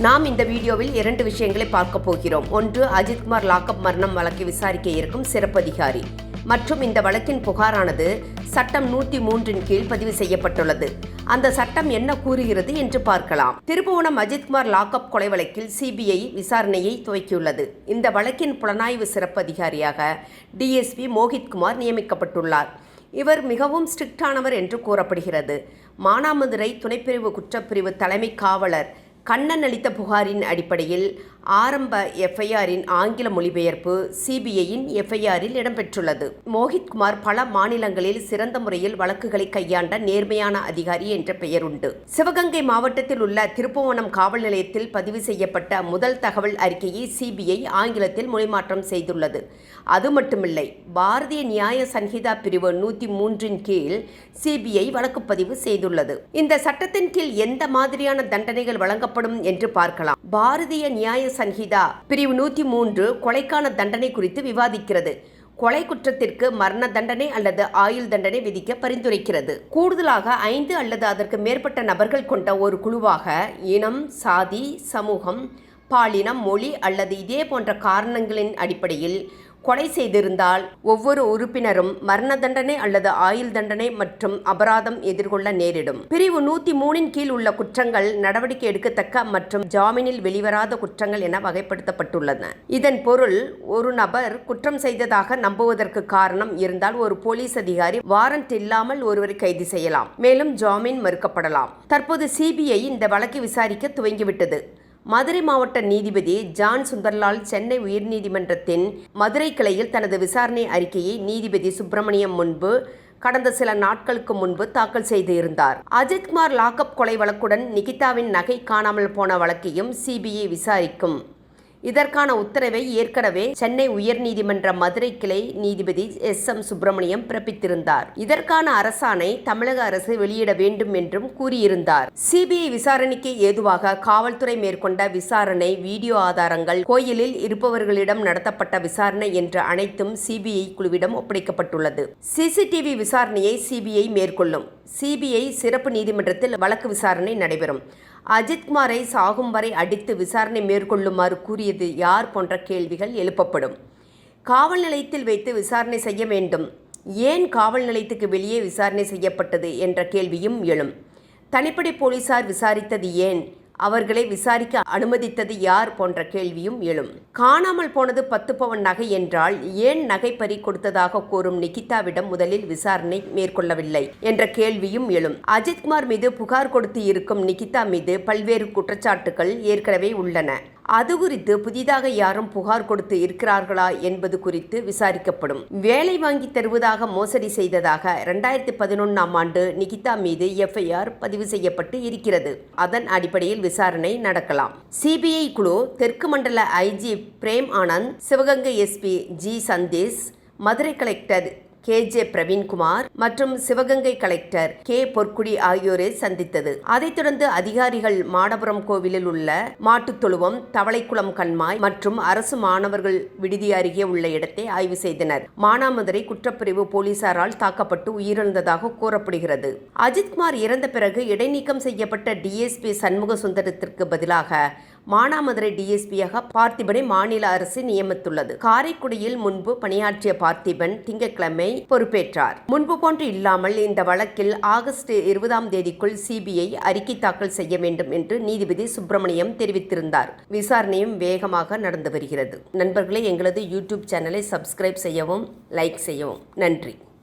நாம் இந்த வீடியோவில் 2 விஷயங்களை பார்க்க போகிறோம். ஒன்று, அஜித்குமார் லாக்அப் மரணம் வழக்கை விசாரிக்க இருக்கும் சிறப்பு அதிகாரி மற்றும் இந்த வழக்கின் புகாரானது சட்டம் 103 கீழ் பதிவு செய்யப்பட்டுள்ளது. அந்த சட்டம் என்ன கூறுகிறது என்று பார்க்கலாம். திருப்புவனம் அஜித்குமார் லாக்அப் கொலை வழக்கில் சிபிஐ விசாரணையை துவக்கியுள்ளது. இந்த வழக்கின் புலனாய்வு சிறப்பு அதிகாரியாக டிஎஸ்பி மோகித்குமார் நியமிக்கப்பட்டுள்ளார். இவர் மிகவும் ஸ்ட்ரிக்டானவர் என்று கூறப்படுகிறது. மானாமதுரை துணைப்பிரிவு குற்றப்பிரிவு தலைமை காவலர் கண்ணன் அளித்த புகாரின் அடிப்படையில் ஆரம்ப எஃப்ஐஆரின் ஆங்கில மொழிபெயர்ப்பு சிபிஐயின் எஃப்ஐஆரில் இடம்பெற்றுள்ளது. மோகித்குமார் பல மாநிலங்களில் சிறந்த முறையில் வழக்குகளை கையாண்ட நேர்மையான அதிகாரி என்ற பெயர் உண்டு. சிவகங்கை மாவட்டத்தில் உள்ள திருப்புவனம் காவல் நிலையத்தில் பதிவு செய்யப்பட்ட முதல் தகவல் அறிக்கையை சிபிஐ ஆங்கிலத்தில் மொழிமாற்றம் செய்துள்ளது. அது மட்டுமில்லை, பாரதிய நியாய சன்ஹிதா பிரிவு 103 கீழ் சிபிஐ வழக்கு பதிவு செய்துள்ளது. இந்த சட்டத்தின் கீழ் எந்த மாதிரியான தண்டனைகள் வழங்கப்படும் என்று பார்க்கலாம். பாரதிய நியாய சன்ஹிதா பிரிவு 103 கொலைக்கான தண்டனை குறித்து விவாதிக்கிறது. கொலை குற்றத்திற்கு மரண தண்டனை அல்லது ஆயுள் தண்டனை விதிக்க பரிந்துரைக்கிறது. கூடுதலாக 5 அல்லது அதற்கு மேற்பட்ட நபர்கள் கொண்ட ஒரு குழுவாக இனம், சாதி, சமூகம், பாலினம், மொழி அல்லது இதே போன்ற காரணங்களின் அடிப்படையில் கொலை செய்திருந்தால் ஒவ்வொரு உறுப்பினரும் மரண தண்டனை அல்லது ஆயுள் தண்டனை மற்றும் அபராதம் எதிர்கொள்ள நேரிடும். பிரிவு 103 கீழ் உள்ள குற்றங்கள் நடவடிக்கை எடுக்கத்தக்க மற்றும் ஜாமீனில் வெளிவராத குற்றங்கள் என வகைப்படுத்தப்பட்டுள்ளன. இதன் பொருள், ஒரு நபர் குற்றம் செய்ததாக நம்புவதற்கு காரணம் இருந்தால் ஒரு போலீஸ் அதிகாரி வாரண்ட் இல்லாமல் ஒருவரை கைது செய்யலாம், மேலும் ஜாமீன் மறுக்கப்படலாம். தற்போது சிபிஐ இந்த வழக்கை விசாரிக்க துவங்கிவிட்டது. மதுரை மாவட்ட நீதிபதி ஜான் சுந்தர்லால் சென்னை உயர்நீதிமன்றத்தின் மதுரை கிளையில் தனது விசாரணை அறிக்கையை நீதிபதி சுப்பிரமணியம் முன்பு கடந்த சில நாட்களுக்கு முன்பு தாக்கல் செய்து இருந்தார். அஜித்குமார் லாக்அப் கொலை வழக்குடன் நிகிதாவின் நகை காணாமல் போன வழக்கையும் சிபிஐ விசாரிக்கும். இதற்கான உத்தரவை ஏற்கனவே சென்னை உயர்நீதிமன்ற மதுரை கிளை நீதிபதி SM சுப்பிரமணியம் பிறப்பித்திருந்தார். இதற்கான அரசாணை தமிழக அரசு வெளியிட வேண்டும் என்றும் கூறியிருந்தார். சிபிஐ விசாரணைக்கு ஏதுவாக காவல்துறை மேற்கொண்ட விசாரணை, வீடியோ ஆதாரங்கள், கோயிலில் இருப்பவர்களிடம் நடத்தப்பட்ட விசாரணை என்ற அனைத்தும் சிபிஐ குழுவிடம் ஒப்படைக்கப்பட்டுள்ளது. சிசிடிவி விசாரணையை சிபிஐ மேற்கொள்ளும். சிபிஐ சிறப்பு நீதிமன்றத்தில் வழக்கு விசாரணை நடைபெறும். அஜித்குமாரை சாகும் வரை அடித்து விசாரணை மேற்கொள்ளுமாறு கூறியது யார் போன்ற கேள்விகள் எழுப்பப்படும். காவல் நிலையத்தில் வைத்து விசாரணை செய்ய வேண்டும், ஏன் காவல் நிலையத்துக்கு வெளியே விசாரணை செய்யப்பட்டது என்ற கேள்வியும் எழும். தனிப்படை போலீசார் விசாரித்தது ஏன், அவர்களை விசாரிக்க அனுமதித்தது யார் போன்ற கேள்வியும் எழும். காணாமல் போனது 10 பவுன் நகை என்றால் ஏன் நகை பறி கொடுத்ததாக கூறும் நிகிதாவிடம் முதலில் விசாரணை மேற்கொள்ளவில்லை என்ற கேள்வியும் எழும். அஜித்குமார் மீது புகார் கொடுத்து இருக்கும் நிகிதா மீது பல்வேறு குற்றச்சாட்டுகள் ஏற்கனவே உள்ளன. அது குறித்து புதிதாக யாரும் புகார் கொடுத்து இருக்கிறார்களா என்பது குறித்து விசாரிக்கப்படும். வேலை வாங்கி தருவதாக மோசடி செய்ததாக 2011ஆம் ஆண்டு நிகிதா மீது எஃப்ஐஆர் பதிவு செய்யப்பட்டு இருக்கிறது. அதன் அடிப்படையில் விசாரணை நடக்கலாம். சிபிஐ குழு தெற்கு மண்டல IG Prem Anand, Sivaganga SP G Sandeesh, Madurai collector KJ Praveenkumar மற்றும் சிவகங்கை கலெக்டர் K பொற்குடி ஆகியோரை சந்தித்தது. அதைத் தொடர்ந்து அதிகாரிகள் மாடபுரம் கோவிலில் உள்ள மாட்டுத்தொழுவம், தவளைக்குளம் கண்மாய் மற்றும் அரசு மாணவர்கள் விடுதி அருகே உள்ள இடத்தை ஆய்வு செய்தனர். மானாமதுரை குற்றப்பிரிவு போலீசாரால் தாக்கப்பட்டு உயிரிழந்ததாக கூறப்படுகிறது. அஜித்குமார் இறந்த பிறகு இடைநீக்கம் செய்யப்பட்ட டிஎஸ்பி சண்முக சுந்தரத்திற்கு பதிலாக மானாமதுரை டிஎஸ்பியாக பார்த்திபனை மாநில அரசு நியமித்துள்ளது. காரைக்குடியில் முன்பு பணியாற்றிய பார்த்திபன் திங்கட்கிழமை பொறுப்பேற்றார். முன்பு போன்று இல்லாமல் இந்த வழக்கில் ஆகஸ்ட் 20ஆம் தேதிக்குள் சிபிஐ அறிக்கை தாக்கல் செய்ய வேண்டும் என்று நீதிபதி சுப்பிரமணியம் தெரிவித்திருந்தார். விசாரணையும் வேகமாக நடந்து வருகிறது. நண்பர்களே, எங்களது யூடியூப் சேனலை சப்ஸ்கிரைப் செய்யவும், லைக் செய்யவும். நன்றி.